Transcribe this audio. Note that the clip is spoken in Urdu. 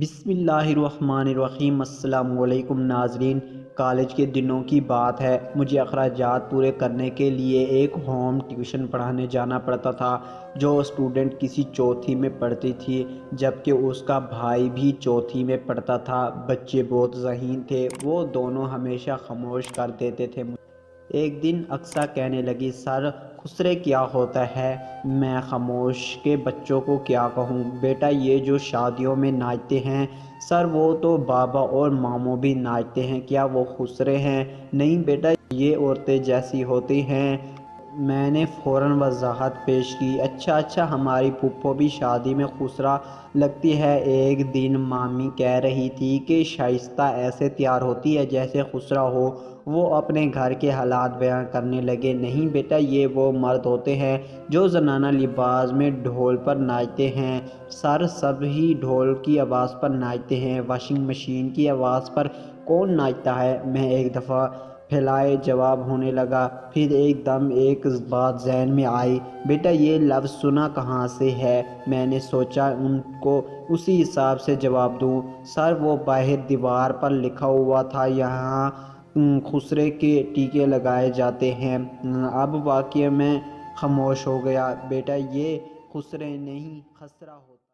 بسم اللہ الرحمن الرحیم۔ السلام علیکم ناظرین، کالج کے دنوں کی بات ہے۔ مجھے اخراجات پورے کرنے کے لیے ایک ہوم ٹیوشن پڑھانے جانا پڑتا تھا۔ جو اسٹوڈنٹ کسی چوتھی میں پڑھتی تھی جبکہ اس کا بھائی بھی چوتھی میں پڑھتا تھا۔ بچے بہت ذہین تھے، وہ دونوں ہمیشہ خاموش کر دیتے تھے۔ ایک دن اقصیٰ کہنے لگی، سر خسرے کیا ہوتا ہے؟ میں خاموش کہ بچوں کو کیا کہوں؟ بیٹا یہ جو شادیوں میں ناچتے ہیں سر، وہ تو بابا اور ماموں بھی ناچتے ہیں، کیا وہ خسرے ہیں؟ نہیں بیٹا، یہ عورتیں جیسی ہوتی ہیں۔ میں نے فوراً وضاحت پیش کی، اچھا ہماری پھپھو بھی شادی میں خسرا لگتی ہے۔ ایک دن مامی کہہ رہی تھی کہ شائستہ ایسے تیار ہوتی ہے جیسے خسرا ہو۔ وہ اپنے گھر کے حالات بیان کرنے لگے، نہیں بیٹا یہ وہ مرد ہوتے ہیں جو زنانہ لباس میں ڈھول پر ناچتے ہیں۔ سر سبھی ڈھول کی آواز پر ناچتے ہیں، واشنگ مشین کی آواز پر کون ناچتا ہے؟ میں ایک دفعہ پھیلائے جواب ہونے لگا، پھر ایک دم ایک بات ذہن میں آئی، بیٹا یہ لفظ سنا کہاں سے ہے؟ میں نے سوچا ان کو اسی حساب سے جواب دوں۔ سر وہ باہر دیوار پر لکھا ہوا تھا، یہاں خسرے کے ٹیکے لگائے جاتے ہیں۔ اب واقعی میں خاموش ہو گیا، بیٹا یہ خسرے نہیں خسرا ہوتا